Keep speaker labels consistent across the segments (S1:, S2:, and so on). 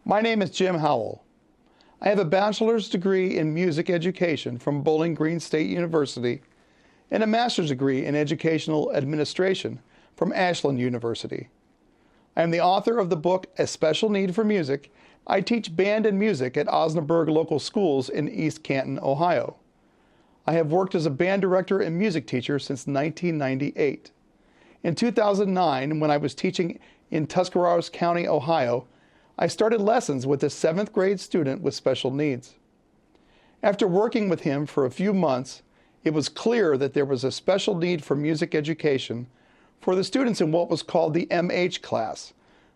S1: My name is Jim Howell. I have a bachelor's degree in music education from Bowling Green State University and a master's degree in educational administration from Ashland University. I am the author of the book, A Special Need for Music. I teach band and music at Osnaburg Local Schools in East Canton, Ohio. I have worked as a band director and music teacher since 1998. In 2009, when I was teaching in Tuscarawas County, Ohio, I started lessons with a 7th grade student with special needs. After working with him for a few months, it was clear that there was a special need for music education for the students in what was called the MH class,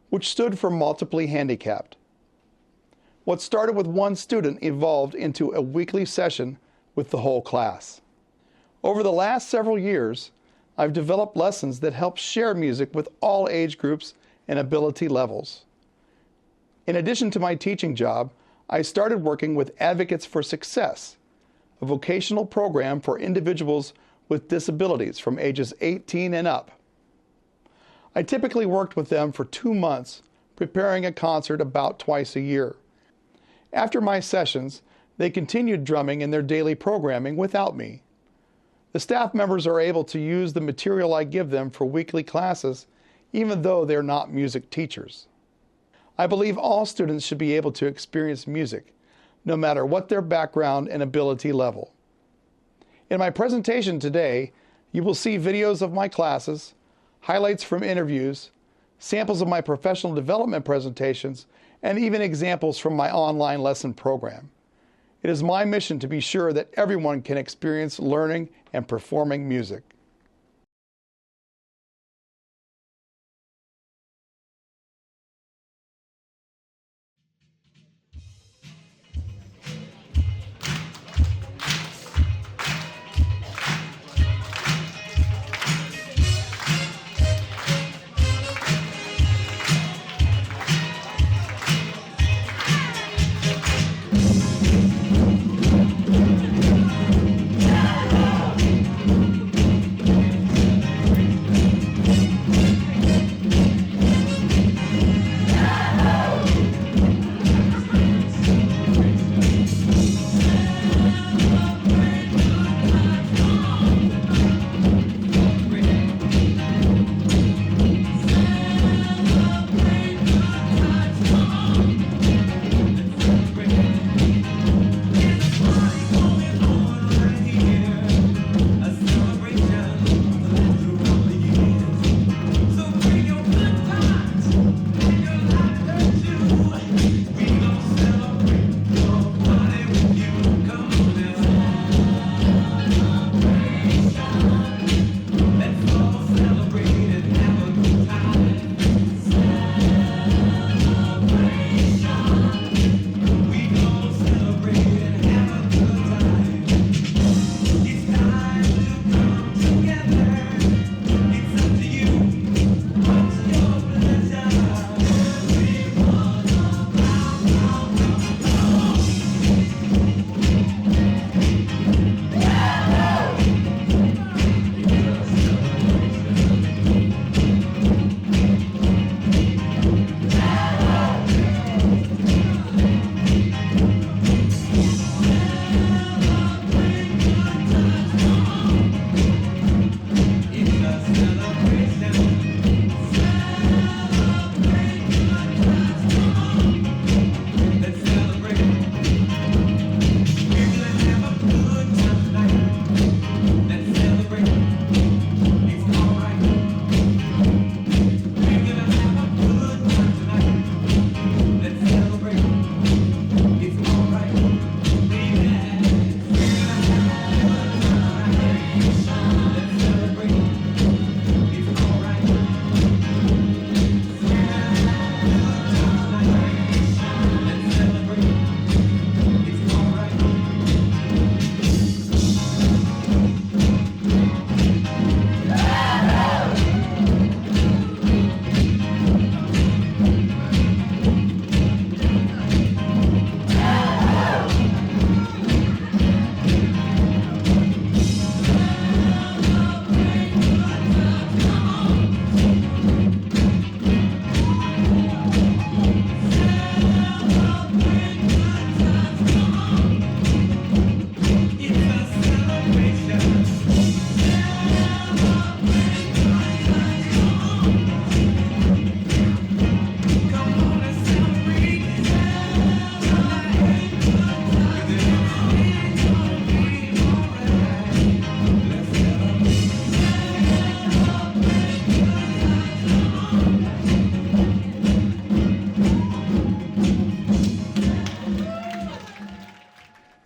S1: which stood for multiply handicapped. What started with one student evolved into a weekly session with the whole class. Over the last several years, I've developed lessons that help share music with all age groups and ability levels. In addition to my teaching job, I started working with Advocates for Success, a vocational program for individuals with disabilities from ages 18 and up. I typically worked with them for 2 months, preparing a concert about twice a year. After my sessions, they continued drumming in their daily programming without me. The staff members are able to use the material I give them for weekly classes, even though they're not music teachers. I believe all students should be able to experience music, no matter what their background and ability level. In my presentation today, you will see videos of my classes, highlights from interviews, samples of my professional development presentations, and even examples from my online lesson program. It is my mission to be sure that everyone can experience learning and performing music.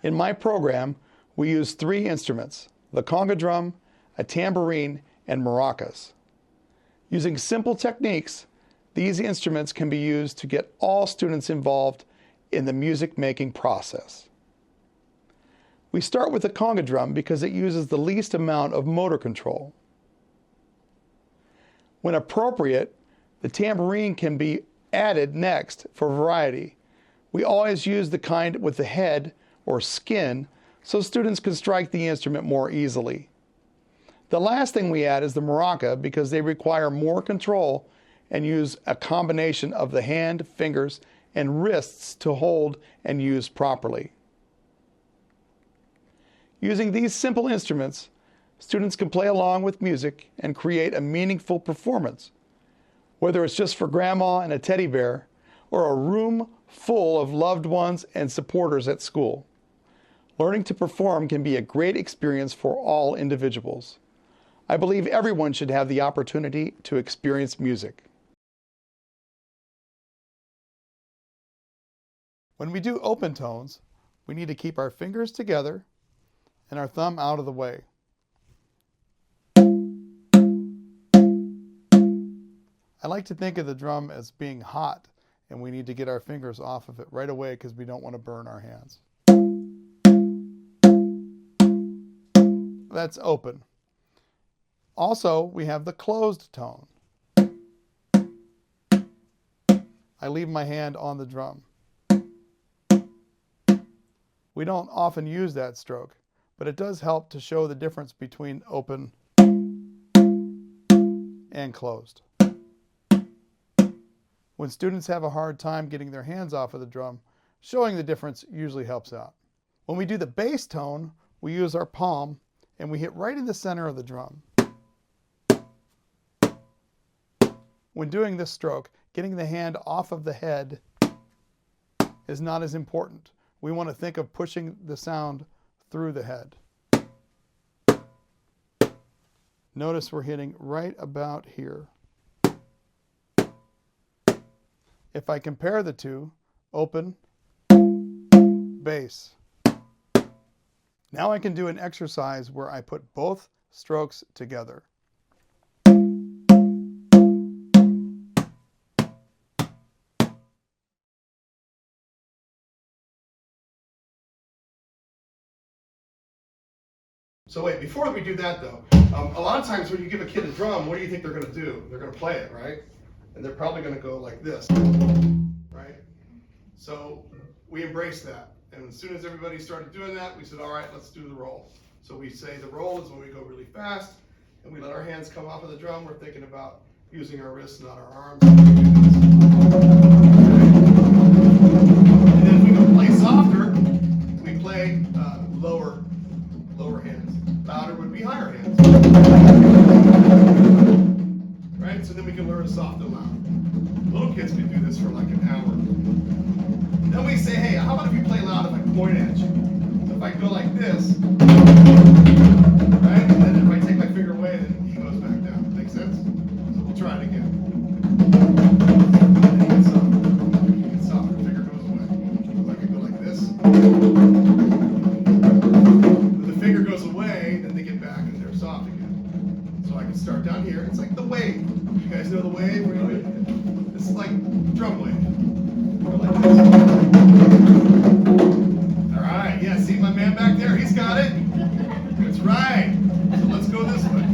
S1: In my program, we use 3 instruments: the conga drum, a tambourine, and maracas. Using simple techniques, these instruments can be used to get all students involved in the music making process. We start with the conga drum because it uses the least amount of motor control. When appropriate, the tambourine can be added next for variety. We always use the kind with the head or skin so students can strike the instrument more easily. The last thing we add is the maraca because they require more control and use a combination of the hand, fingers, and wrists to hold and use properly. Using these simple instruments, students can play along with music and create a meaningful performance, whether it's just for grandma and a teddy bear or a room full of loved ones and supporters at school. Learning to perform can be a great experience for all individuals. I believe everyone should have the opportunity to experience music. When we do open tones, we need to keep our fingers together and our thumb out of the way. I like to think of the drum as being hot, and we need to get our fingers off of it right away because we don't want to burn our hands. That's open. Also, we have the closed tone. I leave my hand on the drum. We don't often use that stroke, but it does help to show the difference between open and closed. When students have a hard time getting their hands off of the drum, showing the difference usually helps out. When we do the bass tone, we use our palm and we hit right in the center of the drum. When doing this stroke, getting the hand off of the head is not as important. We want to think of pushing the sound through the head. Notice we're hitting right about here. If I compare the two, open, bass. Now I can do an exercise where I put both strokes together. So wait, before we do that though, a lot of times when you give a kid a drum, what do you think they're going to do? They're going to play it, right? And they're probably going to go like this, right? So we embraced that. And as soon as everybody started doing that, we said, all right, let's do the roll. So we say the roll is when we go really fast, and we let our hands come off of the drum. We're thinking about using our wrists, not our arms. And then if we go play softer, we play lower hands. Louder would be higher hands. Right? So then we can learn soft and loud. Little kids can do this for like an hour. Then we say, hey, how about if you play loud if I point at you? So if I go like this, right? And then if I take my finger away, then he goes back down. Make sense? So we'll try it again. And he gets softer. He gets softer. The finger goes away. So I can go like this. When the finger goes away, then they get back and they're soft again. So I can start down here. It's like the wave. You guys know the wave? This is like drum wave. Like all right, yeah, see my man back there? He's got it. That's right. So let's go this way.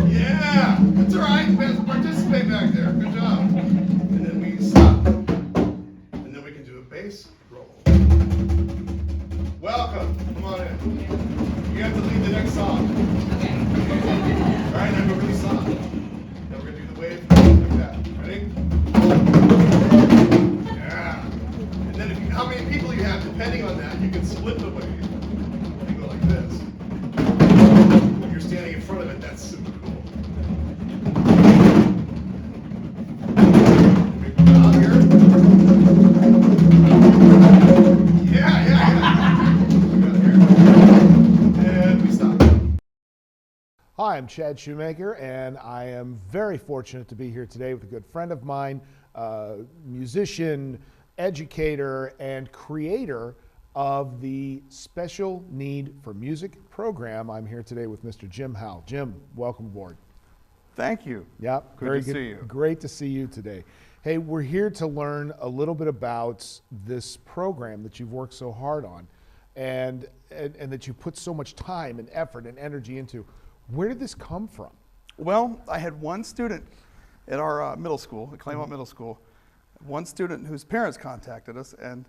S1: Yeah, that's all right. You guys participate back there. Good job. And then we stop. And then we can do a bass roll. Welcome. Come on in. You have to lead the next song. Okay. All right, now go really soft. Then we're going to do the wave like that. Ready? Yeah. And then how many people you have, depending on that, you can split the wave. You go like this. When you're standing in front of it, that's super cool. We go down here. Yeah. We got here. And we stop.
S2: Hi, I'm Chad Shumaker, and I am very fortunate to be here today with a good friend of mine, musician, educator and creator of the Special Need for Music program. I'm here today with Mr. Jim Howell. Jim, welcome aboard.
S1: Thank you.
S2: Yep,
S1: Good to see you.
S2: Great to see you today. Hey, we're here to learn a little bit about this program that you've worked so hard on and that you put so much time and effort and energy into. Where did this come from?
S3: Well, I had one student at our middle school, at Claymont Middle School, one student whose parents contacted us, and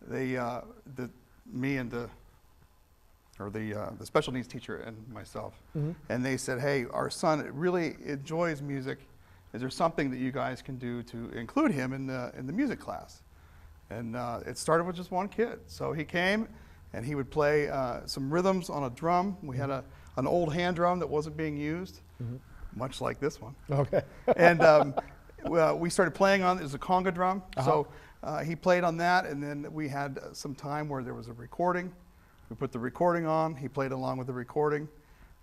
S3: they, me and the special needs teacher and myself, and they said, hey, our son really enjoys music. Is there something that you guys can do to include him in the music class? And it started with just one kid. So he came and he would play some rhythms on a drum. We had an old hand drum that wasn't being used, much like this one.
S2: Okay.
S3: And we started playing on, it was a conga drum. So he played on that, and then we had some time where there was a recording. We put the recording on, he played along with the recording,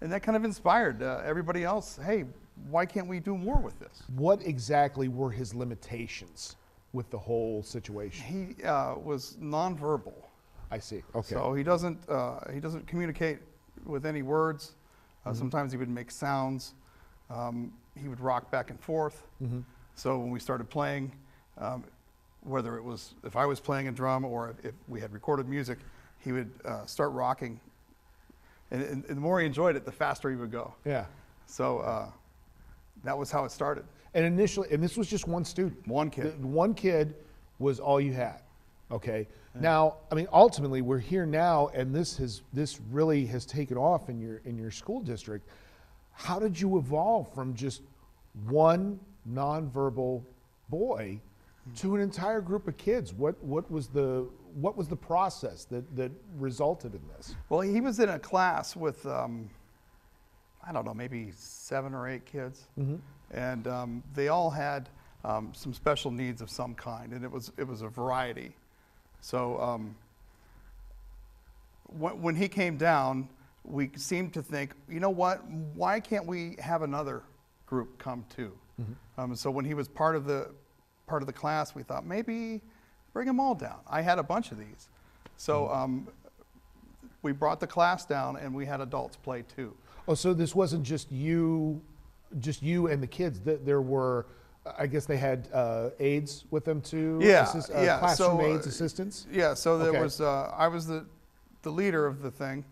S3: and that kind of inspired everybody else, hey, why can't we do more with this?
S2: What exactly were his limitations with the whole situation?
S3: He was nonverbal.
S2: I see, okay.
S3: So he doesn't communicate with any words. Sometimes he would make sounds. He would rock back and forth. So when we started playing, whether it was, if I was playing a drum or if we had recorded music, he would start rocking. And the more he enjoyed it, the faster he would go.
S2: Yeah.
S3: So that was how it started.
S2: And initially, and this was just one student?
S3: One kid.
S2: One kid was all you had, okay? Yeah. Now, I mean, ultimately, we're here now, and this really has taken off in your school district. How did you evolve from just one nonverbal boy to an entire group of kids? What was the process that resulted in this?
S3: Well, he was in a class with I don't know, maybe 7 or 8 kids, and they all had some special needs of some kind, and it was a variety. So when he came down, we seemed to think, you know what? Why can't we have another group come too? So when he was part of the class, we thought maybe bring them all down. I had a bunch of these, so we brought the class down, and we had adults play too.
S2: Oh, so this wasn't just you and the kids. There were, I guess they had aides with them too.
S3: Yeah,
S2: classroom aides, assistants.
S3: Yeah, so there
S2: Okay.
S3: was. I was the leader of the thing,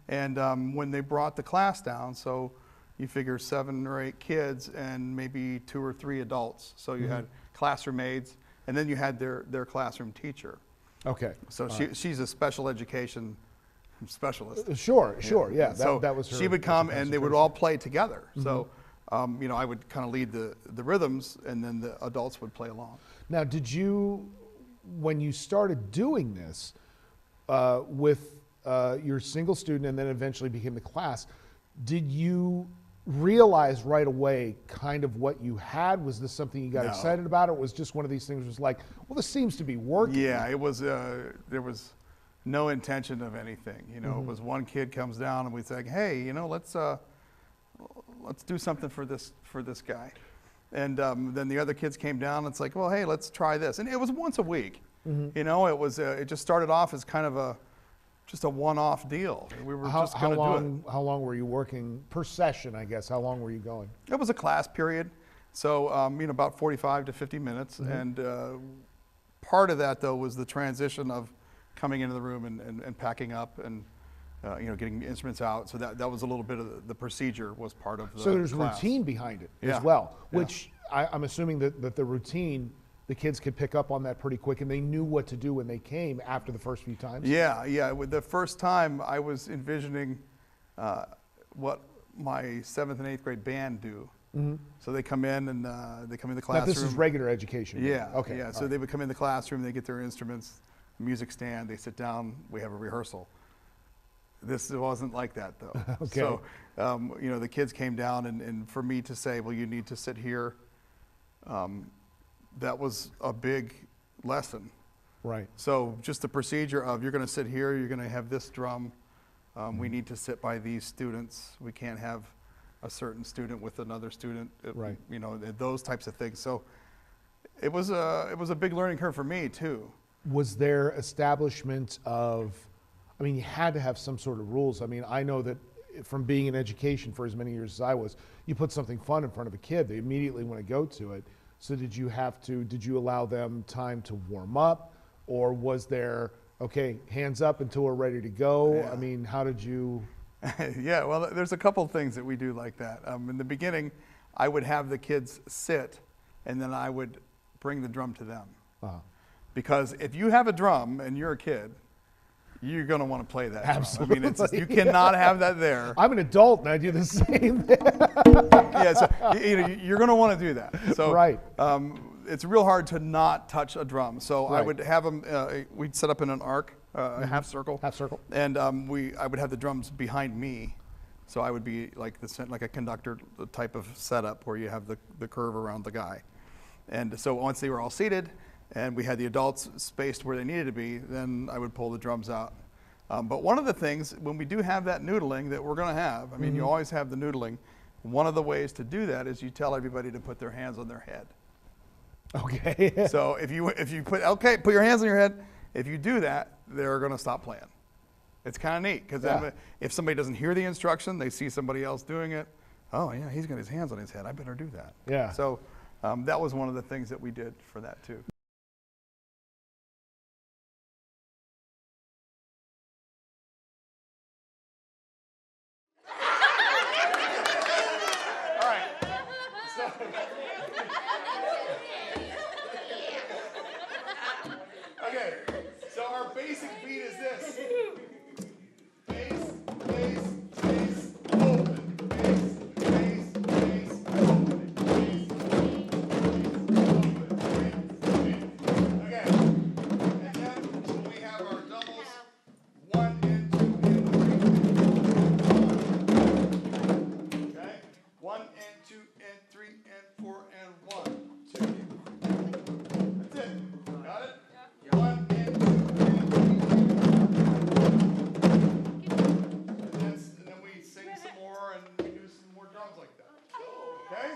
S3: and when they brought the class down, so you figure 7 or 8 kids and maybe 2 or 3 adults. So you had classroom aides, and then you had their classroom teacher.
S2: Okay.
S3: So she's a special education specialist.
S2: Sure, yeah.
S3: So
S2: that was her.
S3: she would come, and they would all play together. So, you know, I would kind of lead the rhythms, and then the adults would play along.
S2: Now, did you, when you started doing this with your single student and then eventually became the class, did you realize right away kind of what you had? Was this something you got
S3: No.
S2: excited about, or was just one of these things was like, well, this seems to be working?
S3: Yeah, it was. There was no intention of anything. You know, it was one kid comes down, and we say, hey, you know, let's do something for this guy. And then the other kids came down, and it's like, well, hey, let's try this. And it was once a week. You know, it was. It just started off as kind of just a one-off deal. We were just going to do it.
S2: How long were you working per session, I guess? How long were you going?
S3: It was a class period, so you know, about 45 to 50 minutes. And part of that, though, was the transition of coming into the room and packing up and you know, getting instruments out. So that was a little bit of the procedure was part of the
S2: So there's
S3: class.
S2: routine behind it as
S3: Yeah.
S2: well,
S3: Yeah.
S2: which I'm assuming that the routine, the kids could pick up on that pretty quick, and they knew what to do when they came after the first few times?
S3: Yeah. With the first time, I was envisioning what my 7th and 8th grade band do. So they come in, and they come in the classroom.
S2: Now, this is regular education.
S3: Yeah.
S2: Okay.
S3: Yeah.
S2: all
S3: So
S2: right.
S3: they would come in the classroom, they get their instruments, music stand, they sit down, we have a rehearsal. This wasn't like that, though.
S2: Okay.
S3: So, you know, the kids came down, and for me to say, well, you need to sit here, that was a big lesson.
S2: Right.
S3: So just the procedure of you're going to sit here, you're going to have this drum, we need to sit by these students, we can't have a certain student with another student,
S2: Right.
S3: you know, those types of things. So it was a big learning curve for me too.
S2: Was there establishment of, I mean, you had to have some sort of rules. I mean, I know that from being in education for as many years as I was, you put something fun in front of a kid, they immediately want to go to it. So did you allow them time to warm up, or was there, okay, hands up until we're ready to go?
S3: Yeah.
S2: I mean, how did you?
S3: Yeah, well, there's a couple of things that we do like that. In the beginning, I would have the kids sit, and then I would bring the drum to them.
S2: Uh-huh.
S3: Because if you have a drum and you're a kid, you're going to want to play that
S2: Absolutely.
S3: drum. I mean, it's just, you cannot have that there.
S2: I'm an adult and I do the same thing.
S3: Yeah, so you're going to want to do that. So
S2: Right.
S3: It's real hard to not touch a drum. So I
S2: Right.
S3: would have them, we'd set up in an arc, a half circle.
S2: Half circle.
S3: And I would have the drums behind me. So I would be like a conductor type of setup where you have the curve around the guy. And so once they were all seated and we had the adults spaced where they needed to be, then I would pull the drums out. But one of the things, when we do have that noodling that we're going to have, I mean, you always have the noodling. One of the ways to do that is you tell everybody to put their hands on their head.
S2: Okay.
S3: So if you put your hands on your head, if you do that, they're going to stop playing. It's kind of neat because then if somebody doesn't hear the instruction, they see somebody else doing it. Oh yeah, he's got his hands on his head. I better do that.
S2: Yeah.
S3: So that was one of the things that we did for that too. All right. Okay, so our basic beat is this. Bass, bass, bass, open. Bass, bass, bass, open. Bass, open. Okay, and then when we have our doubles, 1 and 2 and 3. Okay, 1 and 2 and 3 and 4 and 1, 2. That's it. Got it? 1 and 2 and 3. And then we sing some more and we do some more drums like that. Okay?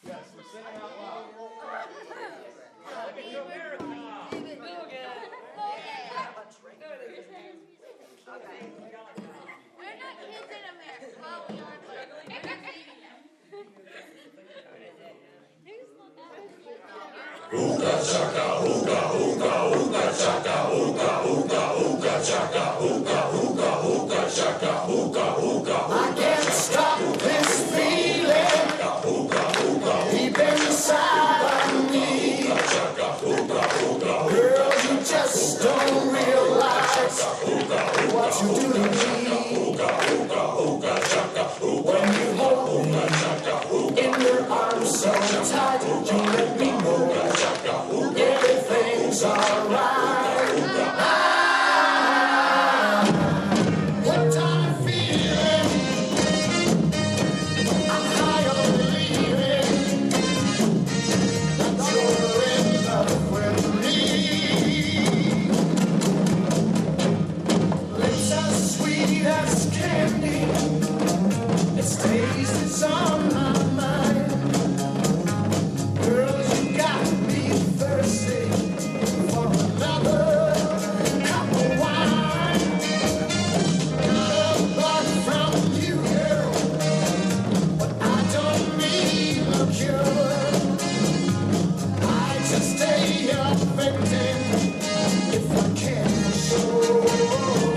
S3: Yes, we're singing out loud.
S4: We're not kids in America. Well, we are, but
S5: I can't stop this feeling deep inside of me. Girl, you just don't realize what you do to me. When you hold me in your arms so tight, you let me know everything's alright. What I'm feeling, I'm high on believing that you're in love with me. Lips as sweet as candy, its taste is on my mind. Girl, you got me thirsty for another cup of wine. Apart from you, girl, but I don't need a cure. I just stay offended if I can show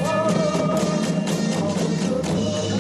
S5: all the good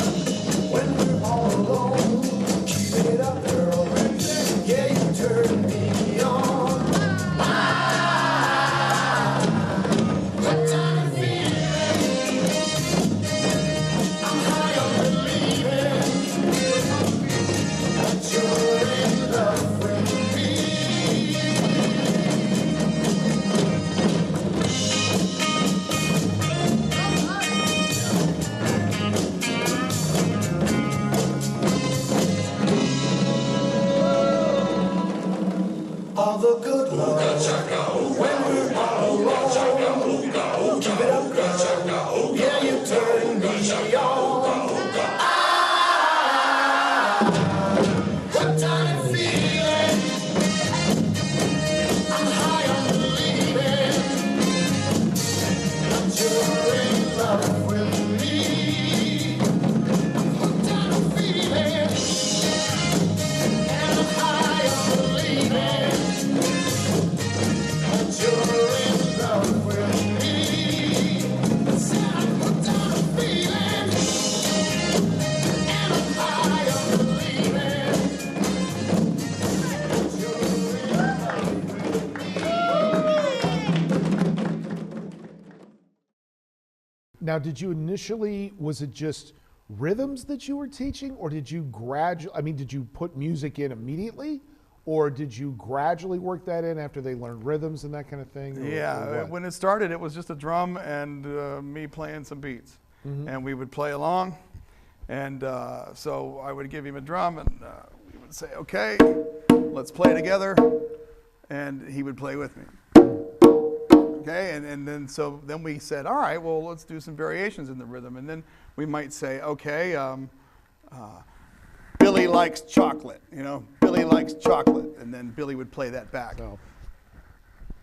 S2: Now, did you initially, was it just rhythms that you were teaching, or did you did you put music in immediately, or did you gradually work that in after they learned rhythms and that kind of thing?
S3: Yeah, when it started, it was just a drum and me playing some beats. And we would play along. And so I would give him a drum, and we would say, okay, let's play together. And he would play with me. Okay, and then we said, all right, well, let's do some variations in the rhythm. And then we might say, okay, Billy likes chocolate, Billy likes chocolate. And then Billy would play that back.
S2: So,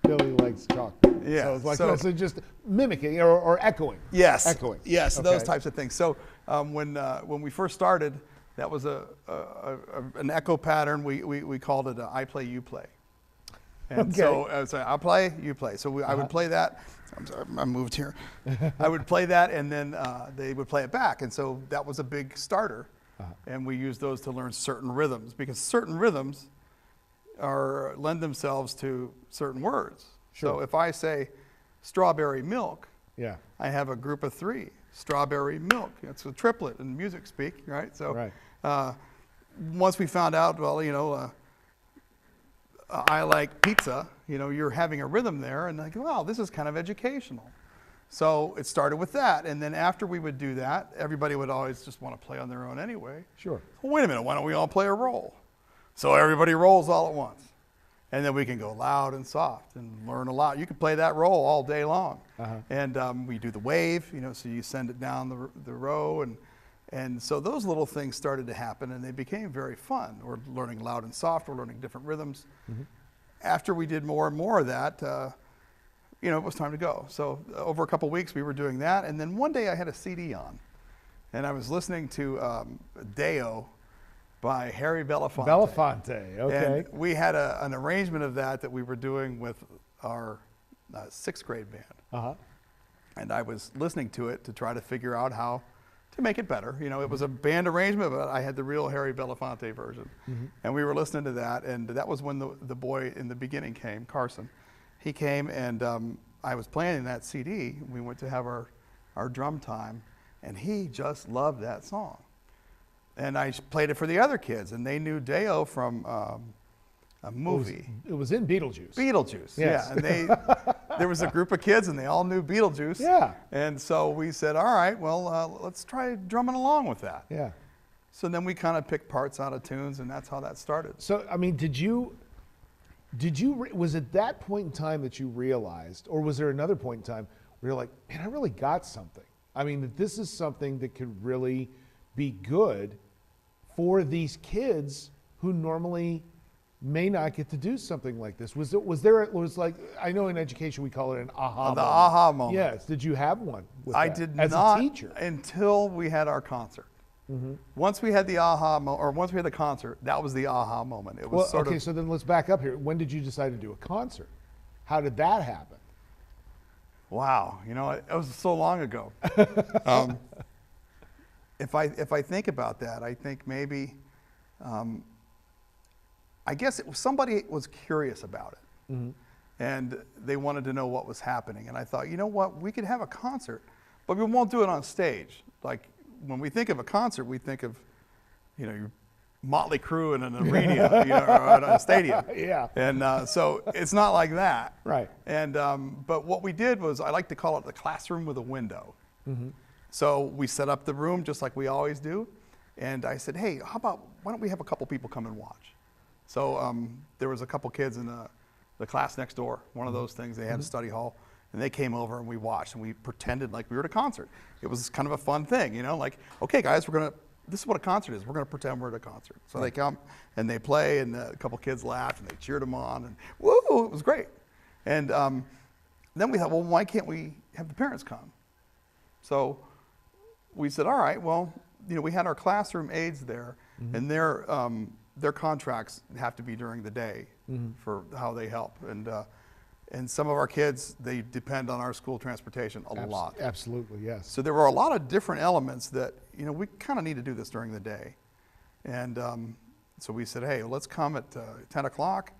S2: Billy likes chocolate.
S3: Yeah.
S2: So it's like, so just mimicking or echoing.
S3: Yes.
S2: Echoing.
S3: Yes,
S2: Okay.
S3: those types of things. So when we first started, that was an echo pattern. We called it I play, you play. And
S2: Okay.
S3: so I would say, I'll play, you play. So I would play that. I'm sorry, I moved here. I would play that, and then they would play it back. And so that was a big starter. And we used those to learn certain rhythms, because certain rhythms lend themselves to certain words.
S2: Sure.
S3: So if I say strawberry milk,
S2: Yeah.
S3: I have a group of three. Strawberry milk. It's a triplet in music speak, right? So
S2: Right.
S3: Once we found out, well, I like pizza, you're having a rhythm there, and like, wow, this is kind of educational. So it started with that, and then after we would do that, everybody would always just want to play on their own anyway.
S2: Sure.
S3: Well, wait a minute, why don't we all play a roll? So everybody rolls all at once. And then we can go loud and soft and learn a lot. You can play that roll all day long. And we do the wave, so you send it down the row. And so those little things started to happen, and they became very fun. We're learning loud and soft. We're learning different rhythms. After we did more and more of that, it was time to go. So over a couple weeks, we were doing that. And then one day I had a CD on, and I was listening to Deo by Harry Belafonte.
S2: Belafonte, okay.
S3: And we had an arrangement of that we were doing with our sixth grade band. And I was listening to it to try to figure out how to make it better. It was a band arrangement, but I had the real Harry Belafonte version. And we were listening to that, and that was when the boy in the beginning came, Carson. He came, and I was playing that CD. We went to have our drum time, and he just loved that song. And I played it for the other kids, and they knew Deo from a movie.
S2: It was in Beetlejuice.
S3: Beetlejuice,
S2: Yes.
S3: yeah. And there was a group of kids, and they all knew Beetlejuice.
S2: Yeah.
S3: And so we said, all right, well, let's try drumming along with that.
S2: Yeah.
S3: So then we kind of picked parts out of tunes, and that's how that started.
S2: So, I mean, was it that point in time that you realized, or was there another point in time where you're like, man, I really got something? I mean, that this is something that could really be good for these kids who normally may not get to do something like this. Was like, I know in education we call it an aha moment.
S3: The aha moment.
S2: Yes. Did you have one with
S3: I
S2: that
S3: did
S2: as
S3: not
S2: a teacher?
S3: until we had our concert. Once we had the once we had the concert, that was the aha moment. It was
S2: Well, okay, so then let's back up here. When did you decide to do a concert? How did that happen?
S3: Wow, it was so long ago. If I think about that, I think maybe, I guess somebody was curious about it, and they wanted to know what was happening. And I thought, you know what, we could have a concert, but we won't do it on stage. Like when we think of a concert, we think of, your Motley Crue in an arena, or at a stadium.
S2: Yeah.
S3: And so it's not like that.
S2: Right.
S3: And but what we did was, I like to call it the classroom with a window. So we set up the room just like we always do. And I said, hey, why don't we have a couple people come and watch? So there was a couple kids in the class next door, one of those things. They had a study hall, and they came over and we watched, and we pretended like we were at a concert. It was kind of a fun thing, like, okay, guys, this is what a concert is. We're going to pretend we're at a concert. So they come and they play, and a couple kids laughed, and they cheered them on, and woo, it was great. And then we thought, well, why can't we have the parents come? So we said, all right, well, we had our classroom aides there, and their contracts have to be during the day for how they help. And some of our kids, they depend on our school transportation a lot.
S2: Absolutely, yes.
S3: So there were a lot of different elements that, we kind of need to do this during the day. And so we said, hey, let's come at 10 o'clock,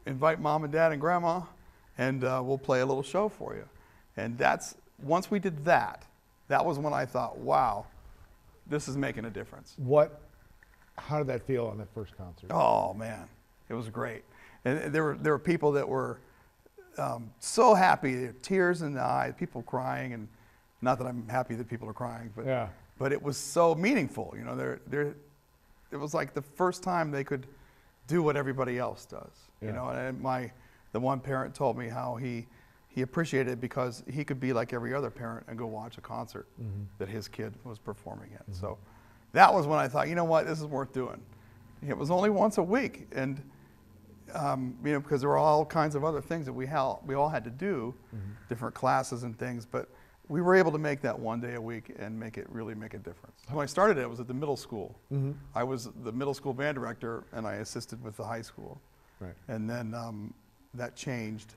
S3: invite mom and dad and grandma, and we'll play a little show for you. And that's once we did that, that was when I thought, wow, this is making a difference.
S2: How did that feel on that first concert?
S3: Oh man, it was great. And there were people that were so happy, tears in the eyes, people crying, and not that I'm happy that people are crying, but it was so meaningful. You know, it was like the first time they could do what everybody else does.
S2: Yeah.
S3: You know, and the one parent told me how he appreciated it because he could be like every other parent and go watch a concert that his kid was performing at. So that was when I thought, you know what, this is worth doing. It was only once a week, and you know, because there were all kinds of other things that we all had to do, different classes and things, but we were able to make that one day a week and really make a difference. When I started it was at the middle school. I was the middle school band director, and I assisted with the high school.
S2: Right.
S3: And then that changed,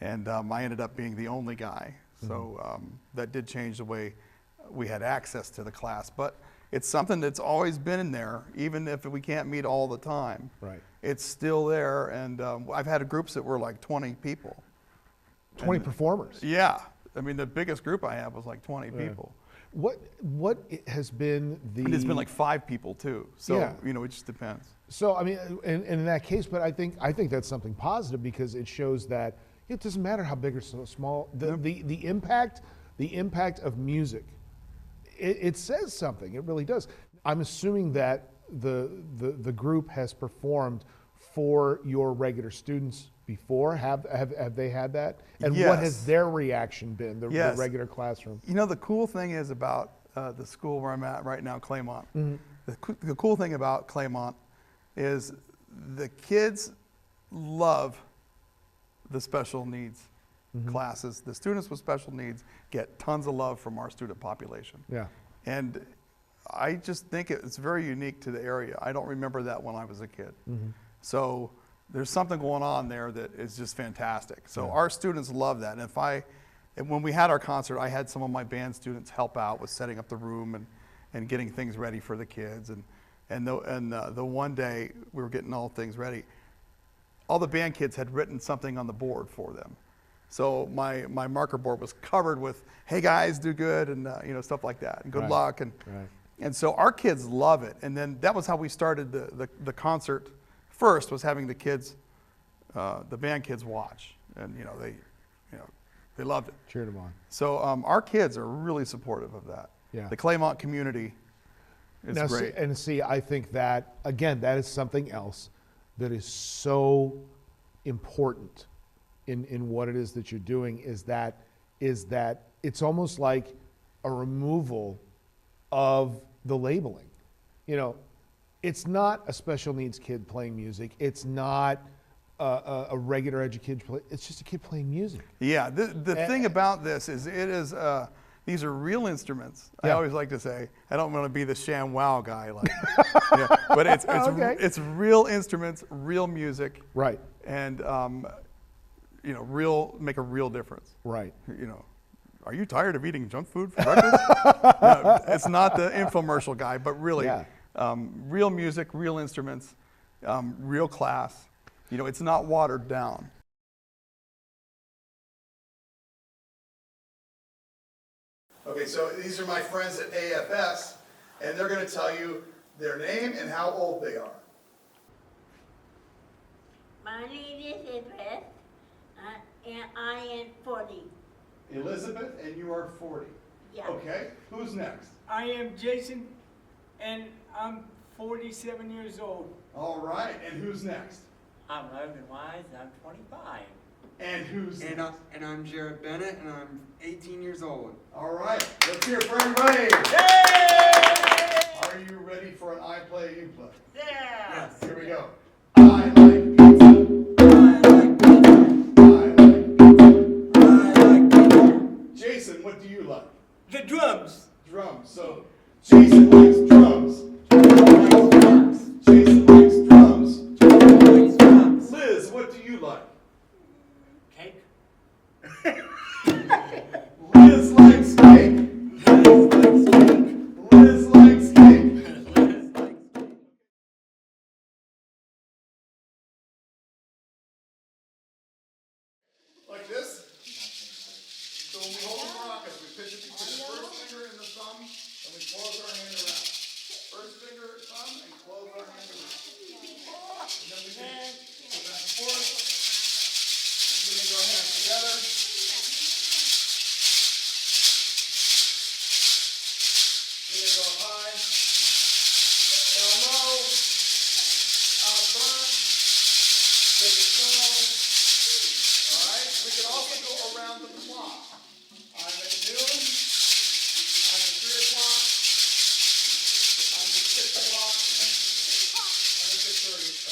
S3: and I ended up being the only guy. So that did change the way we had access to the class. But it's something that's always been in there, even if we can't meet all the time.
S2: Right.
S3: It's still there, and I've had groups that were like 20 people.
S2: 20 performers.
S3: Yeah. I mean, the biggest group I have was like 20 people.
S2: What has been the...
S3: And it's been like 5 people too. So,
S2: Yeah.
S3: you know, it just depends.
S2: So, I mean, and in that case, but I think that's something positive because it shows that it doesn't matter how big or so small, the impact of music, it says something, it really does. I'm assuming that the group has performed for your regular students before. Have they had that? And
S3: Yes.
S2: what has their reaction been, the
S3: Yes.
S2: regular classroom?
S3: You know, the cool thing is about the school where I'm at right now, Claymont. The cool thing about Claymont is the kids love the special needs classes. The students with special needs get tons of love from our student population.
S2: Yeah.
S3: And I just think it's very unique to the area. I don't remember that when I was a kid. So there's something going on there that is just fantastic. So our students love that. And when we had our concert, I had some of my band students help out with setting up the room and getting things ready for the kids. And the one day we were getting all things ready, all the band kids had written something on the board for them. So my marker board was covered with, hey guys, do good, and you know, stuff like that, and good luck. And so our kids love it. And then that was how we started the concert. First was having the kids, the band kids watch, and they loved it.
S2: Cheered them on.
S3: So our kids are really supportive of that.
S2: Yeah.
S3: The Claymont community is
S2: Now,
S3: great.
S2: See, I think that, again, that is something else that is so important in what it is that you're doing is that it's almost like a removal of the labeling. You know, it's not a special needs kid playing music. It's not a regular educated kid. It's just a kid playing music.
S3: Yeah, the thing about this is these are real instruments. I always like to say, I don't want to be the sham wow guy, like, but it's real instruments, real music,
S2: Right.
S3: and make a real difference.
S2: Right.
S3: You know, are you tired of eating junk food for breakfast? No, it's not the infomercial guy, but really, real music, real instruments, real class. You know, it's not watered down. Okay, so these are my friends at AFS, and they're going to tell you their name and how old they are.
S6: My name is Elizabeth, and I am 40.
S3: Elizabeth, and you are 40.
S6: Yeah.
S3: Okay, who's next?
S7: I am Jason, and I'm 47 years old.
S3: All right, and who's next?
S8: I'm Logan Wise, I'm 25.
S3: And who's next?
S9: And I'm Jared Bennett, and I'm 18 years old.
S3: All right, let's hear it for everybody.
S7: Yay!
S3: Are you ready for an I play, you play?
S7: Yeah!
S9: Yes.
S3: Here we go. I like pizza.
S9: I like pizza.
S3: I like pizza.
S9: I like pizza.
S3: Jason, what do you like?
S7: The drums.
S3: Drums. So Jason likes drums.
S9: I like drums.
S3: Jason likes drums.
S9: I like drums.
S3: Liz, what do you like?
S8: Cake?
S3: Liz likes cake.
S9: Liz likes cake.
S3: Liz likes cake.
S9: Liz likes cake.
S3: Like this. So when we hold it for And we close our hand around. First finger, thumb, and close our hand around. And then we can go back and forth. Bring our hands together. Bring it up high. Down low. Out front. Take it slow. All right. We can also go around the clock. I'm at noon. I'm at 3 o'clock. I'm at 6 o'clock. I'm at 6:30.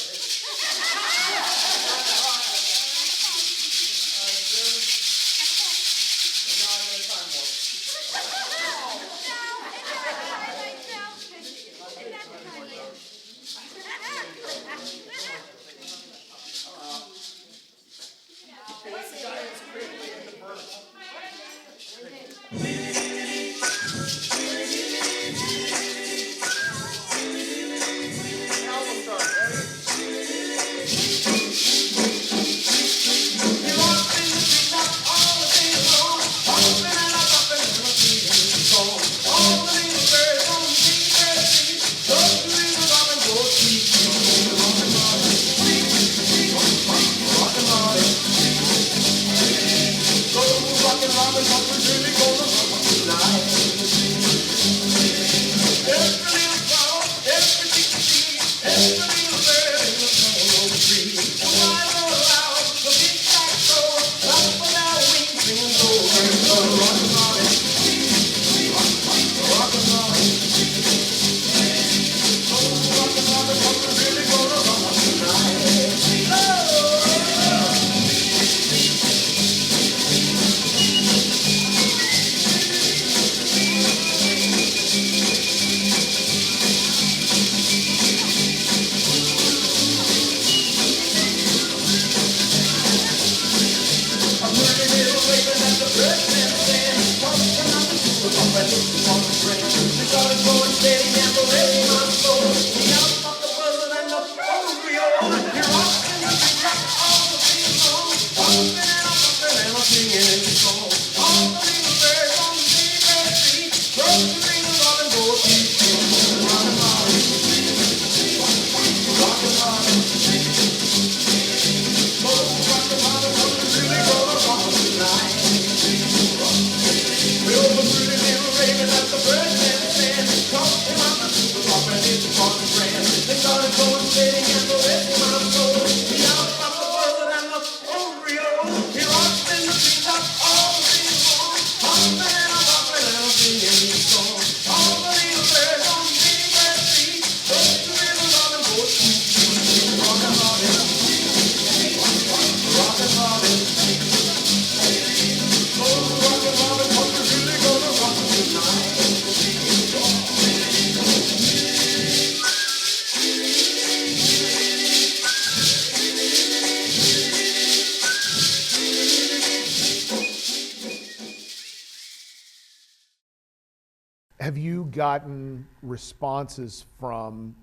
S2: Have you gotten responses from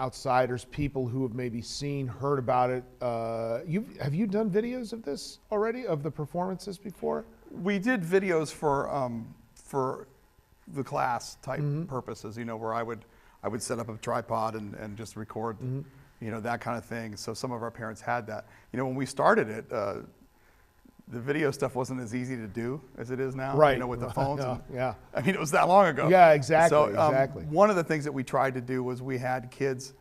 S2: outsiders, people who have maybe seen, heard about it? Have you done videos of this already, of the performances before?
S3: We did videos for the class type purposes, you know, where I would set up a tripod and just record, you know, that kind of thing. So some of our parents had that. You know, when we started it, the video stuff wasn't as easy to do as it is now,
S2: right?
S3: You know, with the phones.
S2: Yeah.
S3: I mean, it was that long ago.
S2: Yeah, exactly.
S3: So
S2: exactly.
S3: one of the things that we tried to do was we had kids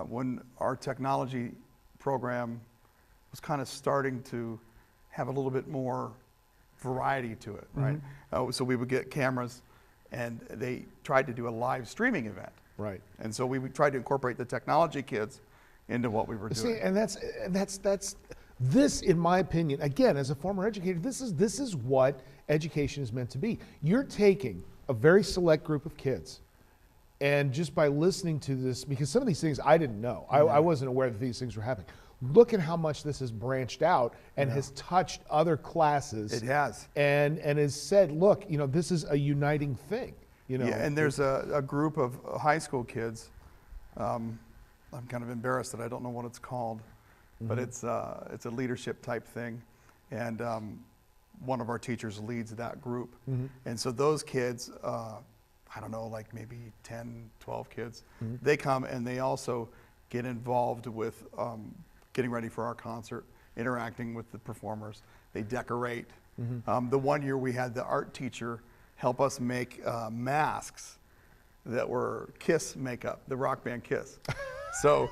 S3: when our technology program was kind of starting to have a little bit more variety to it, right? So we would get cameras, and they tried to do a live streaming event,
S2: right?
S3: And so we would try to incorporate the technology kids into what we were doing.
S2: See, and that's this, in my opinion, again, as a former educator, this is what education is meant to be. You're taking a very select group of kids, and just by listening to this, because some of these things I didn't know, I wasn't aware that these things were happening. Look at how much this has branched out and has touched other classes.
S3: It has.
S2: And has said, look, you know, this is a uniting thing. You know.
S3: Yeah, and there's a group of high school kids. I'm kind of embarrassed that I don't know what it's called, but it's a leadership type thing, and one of our teachers leads that group. And so those kids I don't know, like maybe 10, 12 kids. They come and they also get involved with getting ready for our concert, interacting with the performers. They decorate. The one year we had the art teacher help us make masks that were Kiss makeup, the rock band Kiss. So,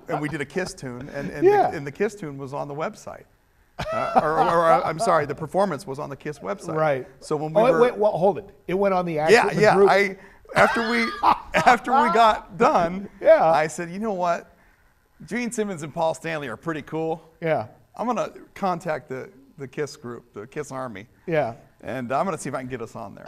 S3: and we did a Kiss tune, and the Kiss tune was on the website. I'm sorry, the performance was on the Kiss website.
S2: Right.
S3: So when we
S2: wait, well, hold it. It went on the actual group.
S3: After we got done, I said, you know what? Gene Simmons and Paul Stanley are pretty cool.
S2: Yeah.
S3: I'm gonna contact the Kiss group, the Kiss Army.
S2: Yeah.
S3: And I'm gonna see if I can get us on there.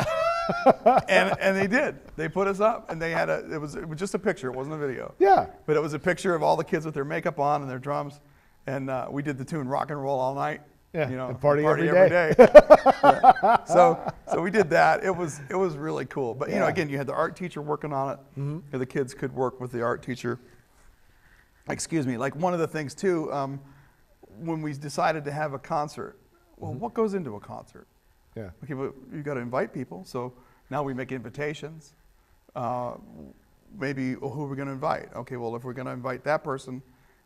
S3: and they did. They put us up, and they had it was just a picture. It wasn't a video.
S2: Yeah.
S3: But it was a picture of all the kids with their makeup on and their drums, and we did the tune "Rock and Roll All Night."
S2: Yeah.
S3: You know,
S2: and party every day.
S3: Yeah. So we did that. It was really cool. But you know, again, you had the art teacher working on it. And the kids could work with the art teacher. Excuse me. Like one of the things too, when we decided to have a concert, well, what goes into a concert?
S2: Yeah.
S3: Okay, but you got to invite people. So now we make invitations. Maybe who are we going to invite? Okay, well, if we're going to invite that person,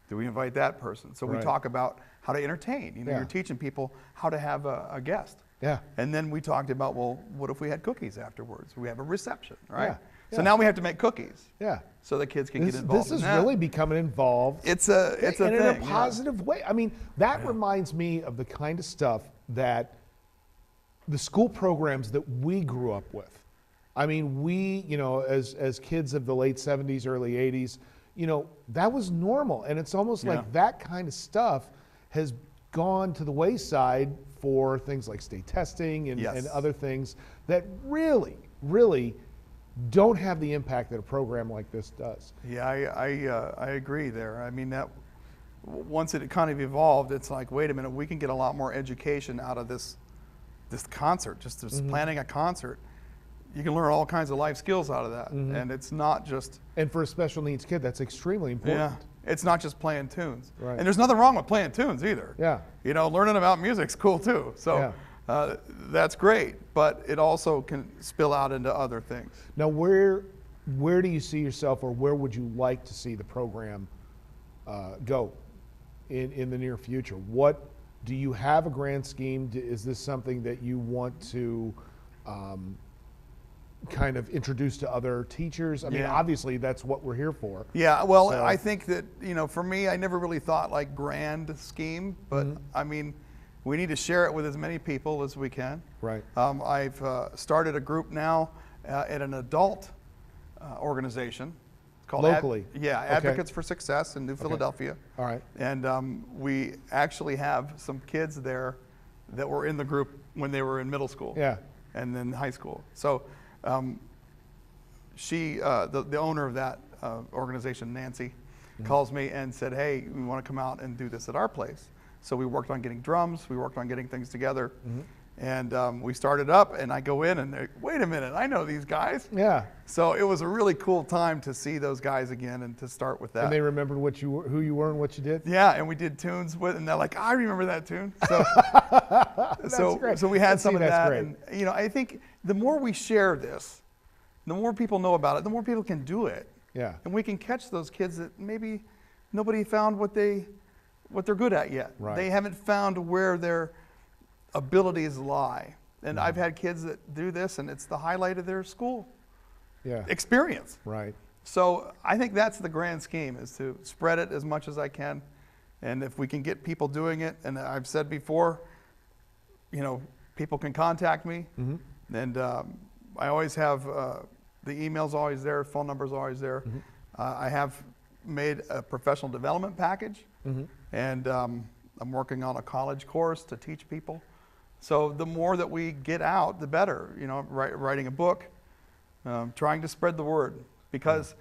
S3: do we invite that person? So we talk about how to entertain. You know, you're teaching people how to have a guest.
S2: Yeah.
S3: And then we talked about, well, what if we had cookies afterwards? We have a reception, right?
S2: Yeah.
S3: So now we have to make cookies.
S2: Yeah.
S3: So the kids can get involved.
S2: This is really becoming involved.
S3: It's a thing.
S2: In a positive way. I mean, that reminds me of the kind of stuff that the school programs that we grew up with. I mean, we, you know, as kids of the late 70s, early 80s, you know, that was normal. And it's almost like that kind of stuff has gone to the wayside for things like state testing and other things that really, really don't have the impact that a program like this does.
S3: Yeah, I agree there. I mean, that once it kind of evolved, it's like, wait a minute, we can get a lot more education out of this concert, just planning a concert. You can learn all kinds of life skills out of that. And it's not just...
S2: And for a special needs kid, that's extremely important.
S3: Yeah, it's not just playing tunes.
S2: Right.
S3: And there's nothing wrong with playing tunes either.
S2: Yeah.
S3: You know, learning about music's cool too. So that's great, but it also can spill out into other things.
S2: Now, where do you see yourself, or where would you like to see the program go in the near future? What do you have a grand scheme? Is this something that you want to kind of introduce to other teachers? I mean, obviously that's what we're here for.
S3: Yeah, well, so, I think that, you know, for me, I never really thought like grand scheme, but I mean, we need to share it with as many people as we can.
S2: Right.
S3: I've started a group now at an adult organization. It's called
S2: locally.
S3: Advocates for Success in New Philadelphia.
S2: All right.
S3: And we actually have some kids there that were in the group when they were in middle school.
S2: Yeah.
S3: And then high school. So the owner of that organization, Nancey, calls me and said, hey, we want to come out and do this at our place. So we worked on getting drums, we worked on getting things together, and we started up, and I go in and they're, wait a minute, I know these guys.
S2: Yeah.
S3: So it was a really cool time to see those guys again and to start with that.
S2: And they remembered who you were and what you did?
S3: Yeah, and we did tunes with, and they're like, I remember that tune. So,
S2: great.
S3: So we had some of that.
S2: Great.
S3: And, you know, I think the more we share this, the more people know about it, the more people can do it.
S2: Yeah.
S3: And we can catch those kids that maybe nobody found what they're good at yet.
S2: Right.
S3: They haven't found where their abilities lie. And I've had kids that do this, and it's the highlight of their school experience.
S2: Right.
S3: So I think that's the grand scheme, is to spread it as much as I can. And if we can get people doing it, and I've said before, you know, people can contact me. And I always have, the email's always there, phone number's always there. I have made a professional development package. And I'm working on a college course to teach people. So the more that we get out, the better. You know, writing a book, trying to spread the word, because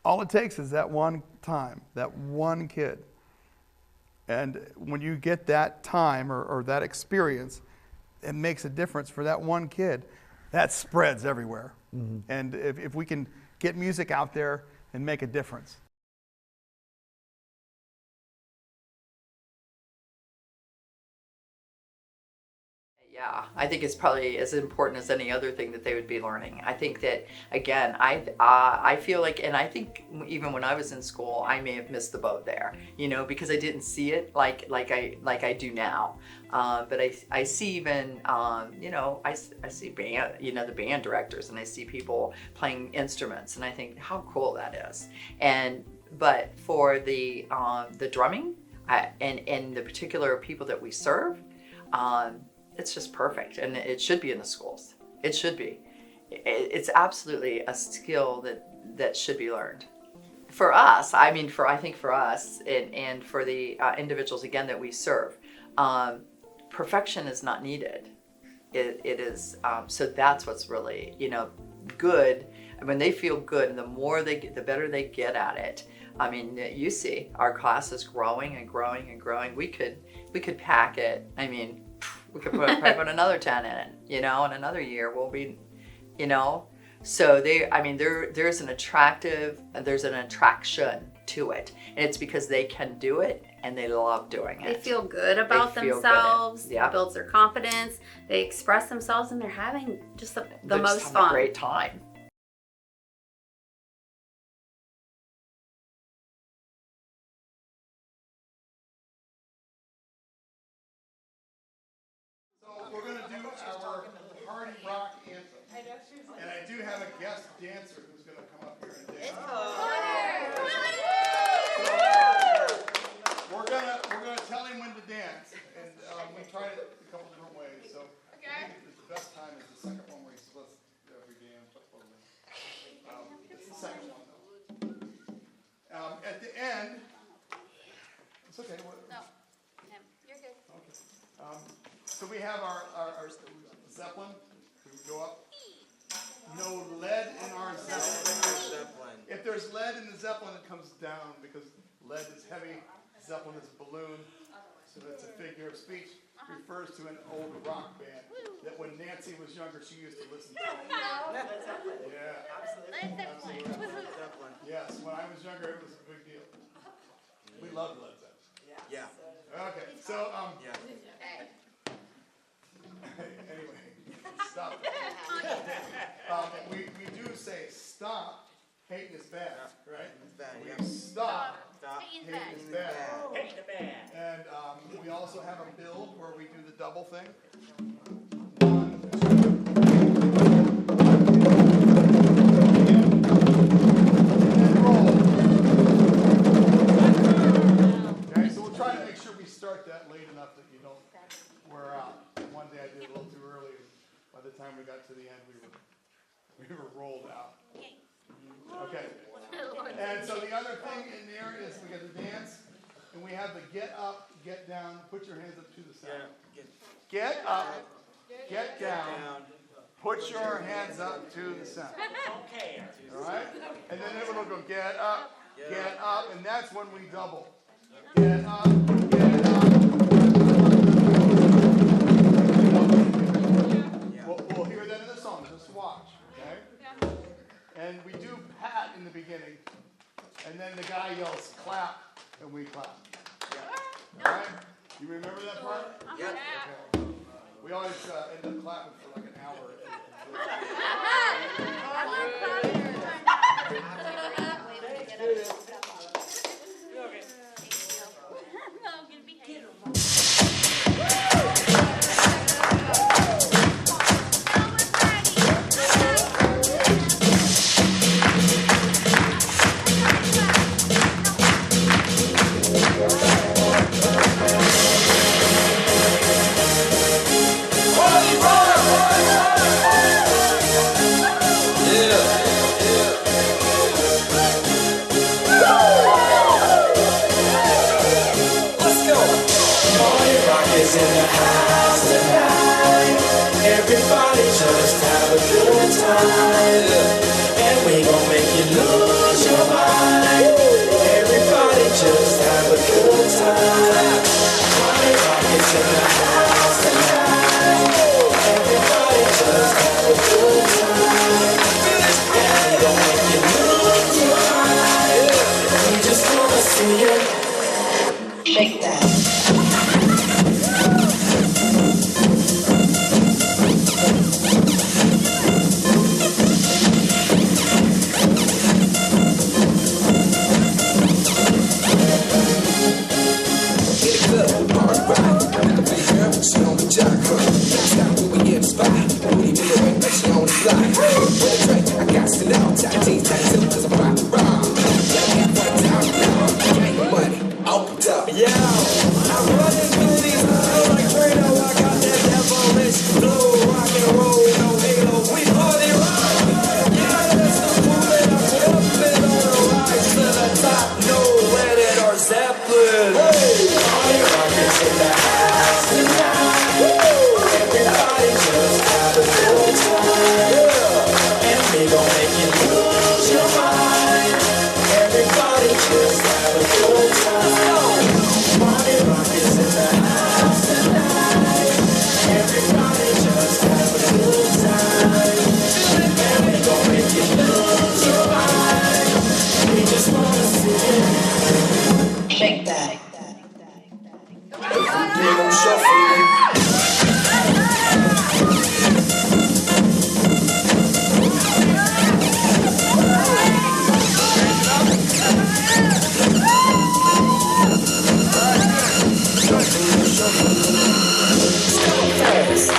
S3: all it takes is that one time, that one kid. And when you get that time or that experience, it makes a difference for that one kid. That spreads everywhere. And if we can get music out there and make a difference.
S10: Yeah, I think it's probably as important as any other thing that they would be learning. I think that, again, I feel like, and I think even when I was in school, I may have missed the boat there, because I didn't see it like I do now. But I see even, I see band, the band directors, and I see people playing instruments, and I think how cool that is. But for the drumming and the particular people that we serve, it's just perfect, and it should be in the schools. It should be. It's absolutely a skill that should be learned. For us, I think for us and for the individuals again that we serve, perfection is not needed. It is so that's what's really good. When they feel good, and the better they get at it. You see our class is growing and growing and growing. We could pack it. We could probably put another 10 in it, in another year we'll be, So there's an attraction to it. And it's because they can do it and they love doing it.
S11: They feel good about themselves. It builds their confidence. They express themselves and they're having just the most fun.
S10: A great time.
S3: We're going to do our party rock anthem. And I do have a guest dancer who's going to come up here and dance. We're going to tell him when to dance. And we tried it a couple different ways. So I think the best time is the second one where he splits every dance. It's the second one, though. At the end, it's okay.
S4: No, you're good.
S3: Okay. So we have our Zeppelin. We go up. No lead in our Zeppelin. If there's lead in the Zeppelin, it comes down because lead is heavy. Zeppelin is a balloon. So that's a figure of speech. Refers to an old rock band that when Nancey was younger, she used to listen to. Yeah. Absolutely. Yes, when I was younger, it was a big deal. We loved Led Zeppelin. Yeah. Okay, so anyway, stop. We do say stop. Hating is bad, right? We stop. Hating is bad.
S8: Hating is bad.
S3: And we also have a build where we do the double thing. Okay, so we'll try to make sure we start that late enough that you don't wear out. One day I did a little too early, and by the time we got to the end, we were rolled out. Okay. And so the other thing in there is we got the dance, and we have the get up, get down, put your hands up to the sound. Get up, get down, put your hands up to the sound.
S8: Okay.
S3: All right? And then everyone will go get up, and that's when we double. Get up, get up. We'll hear that in the song, just watch, okay? And we do pat in the beginning, and then the guy yells clap, and we clap. All right? You remember that part?
S9: Yeah.
S3: Okay. We always end up clapping for like an hour.
S5: In the house tonight, everybody just have a good time, and we gon' make you lose your mind. Everybody just have a good time. Party rock is in the house tonight. Everybody just have a good time, and we gon' make you lose your mind. We just wanna see you shake that. make you lose your mind. Everybody just have a good time. Party rock is in the house tonight. Everybody just have a good time. And we gon' make you lose your mind. We just wanna see it. Shake that. Everything I'm shuffling.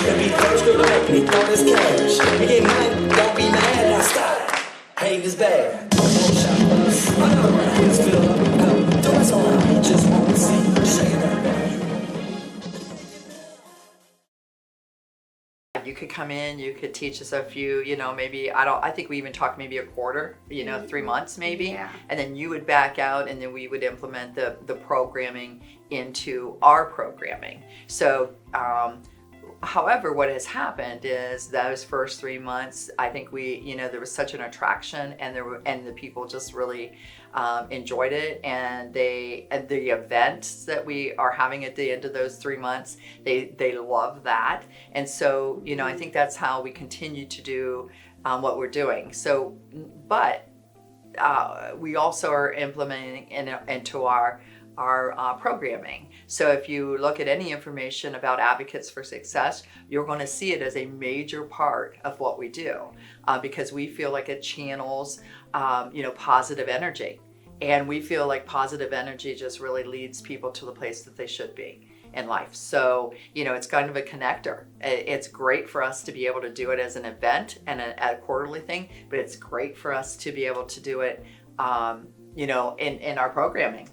S5: Every first go back, we thought it's cash. We get money, don't be mad, now stop. Hate is bad. Don't shop us. Run around, just fill up and go. Don't mess around, you just wanna see. Shake that.
S10: You could come in, you could teach us a few, you know, maybe, I think we even talked maybe a quarter, you know, 3 months maybe.
S11: Yeah.
S10: And then you would back out and then we would implement the programming into our programming. So, however, what has happened is those first 3 months, I think there was such an attraction and the people just really enjoyed it, and the events that we are having at the end of those 3 months, they love that. And so, I think that's how we continue to do what we're doing. So, but we also are implementing into our programming. So if you look at any information about Advocates for Success, you're going to see it as a major part of what we do, because we feel like it channels, positive energy. And we feel like positive energy just really leads people to the place that they should be in life. So, it's kind of a connector. It's great for us to be able to do it as an event and a quarterly thing, but it's great for us to be able to do it, in our programming.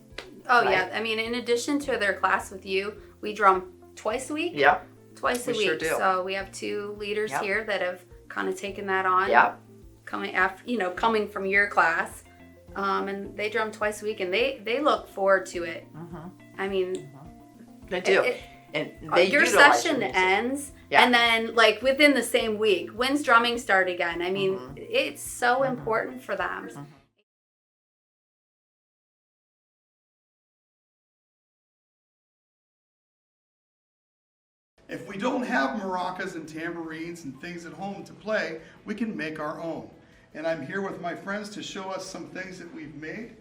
S11: Oh,
S10: right?
S11: yeah. I mean, in addition to their class with you, we drum twice a week.
S10: Yeah.
S11: Twice a week.
S10: Sure do.
S11: So we have 2 leaders here that have kind of taken that on.
S10: Yeah.
S11: Coming from your class. And they drum twice a week, and they look forward to it.
S10: Mm-hmm.
S11: I mean,
S10: they do. And
S11: your session ends, and then within the same week, when's drumming start again? I mean, it's so important for them.
S10: Mm-hmm.
S3: If we don't have maracas and tambourines and things at home to play, we can make our own. And I'm here with my friends to show us some things that we've made.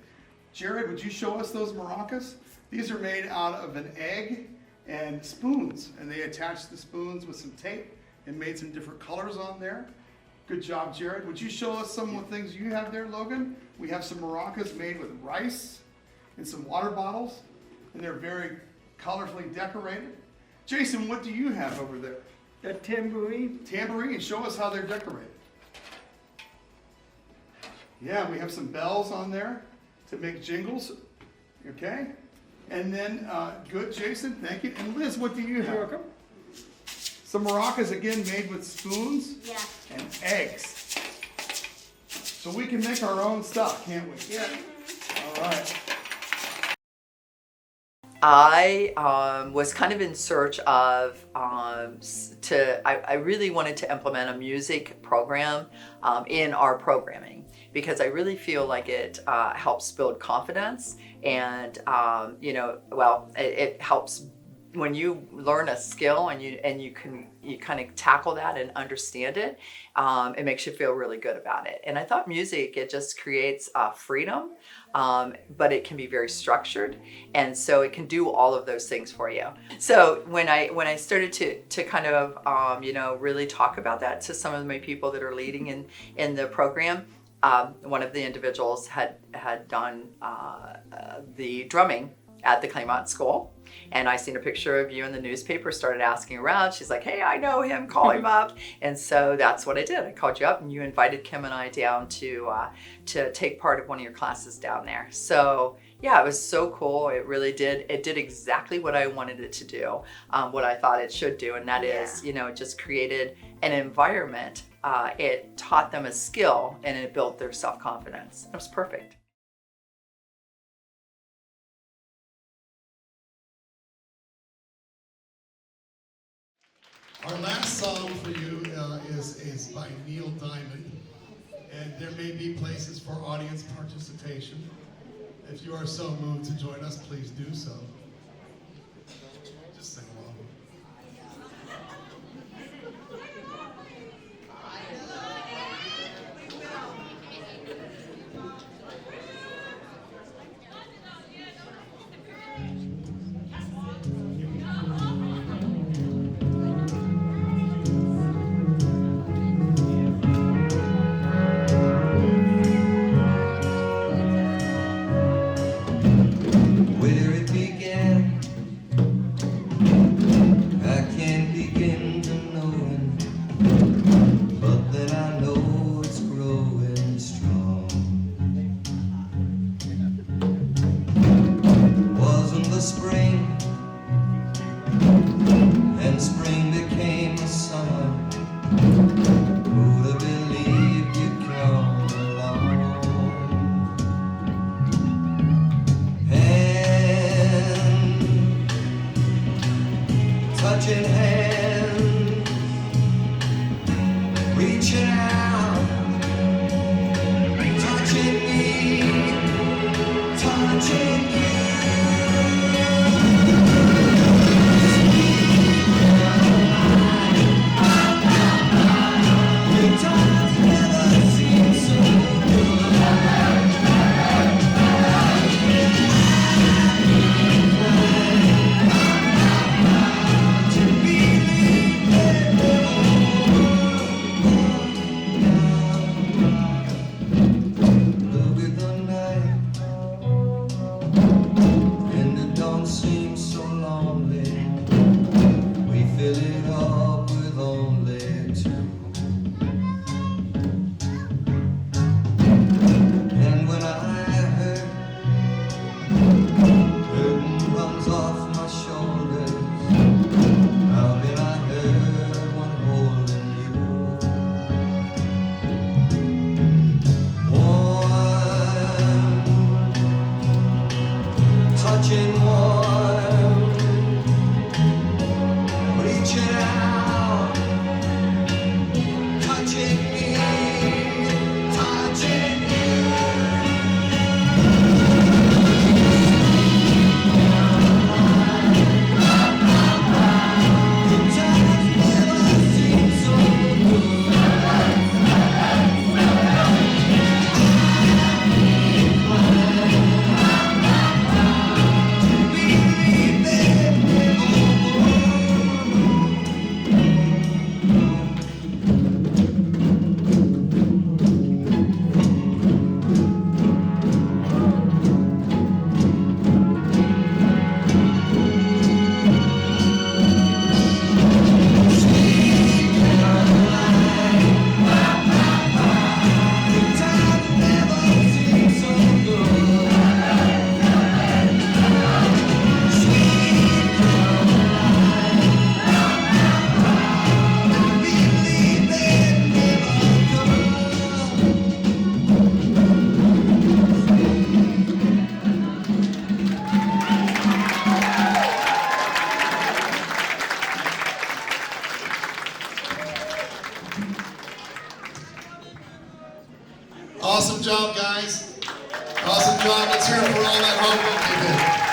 S3: Jared, would you show us those maracas? These are made out of an egg and spoons, and they attached the spoons with some tape and made some different colors on there. Good job, Jared. Would you show us some of the things you have there, Logan? We have some maracas made with rice and some water bottles, and they're very colorfully decorated. Jason, what do you have over there?
S7: The tambourine.
S3: Tambourine, show us how they're decorated. Yeah, we have some bells on there to make jingles, okay? And then, good, Jason, thank you. And Liz, what do you have?
S7: You're welcome.
S3: Some maracas, again, made with spoons and eggs. So we can make our own stuff, can't we?
S7: Yeah.
S3: All right.
S10: I was kind of in search of, I really wanted to implement a music program in our programming, because I really feel like it helps build confidence, and it helps when you learn a skill and you kind of tackle that and understand it. It makes you feel really good about it. And I thought music, it just creates freedom, but it can be very structured, and so it can do all of those things for you. So when I started to kind of really talk about that to some of my people that are leading in the program, one of the individuals had done the drumming at the Claymont School, and I seen a picture of you in the newspaper, started asking around. She's like, hey, I know him, call him up. And so that's what I did. I called you up, and you invited Kim and I down to take part of one of your classes down there. So yeah, it was so cool. It really did. It did exactly what I wanted it to do, what I thought it should do, and that is, it just created an environment. It taught them a skill, and it built their self-confidence. It was perfect.
S12: Our last song for you is by Neil Diamond, and there may be places for audience participation. If you are so moved to join us, please do so. Just sing along.
S5: Where it began, I can't begin to know it, but then I know it's growing strong. Wasn't the spring, and spring became the summer. Who'd have believed you'd come along? Touching hands, reaching out, touching me, touching you. Your times never seem so good. Look at the night, and the dawn seems so lonely. We fill it up with only two. And when I hurt, burden runs off my shoulders. How can I hurt when holding you? Warm, touching warm, reaching out, touching me, touching you. The times never seem so good. Awesome job, guys. Awesome job. Let's hear it for all that hard work you did.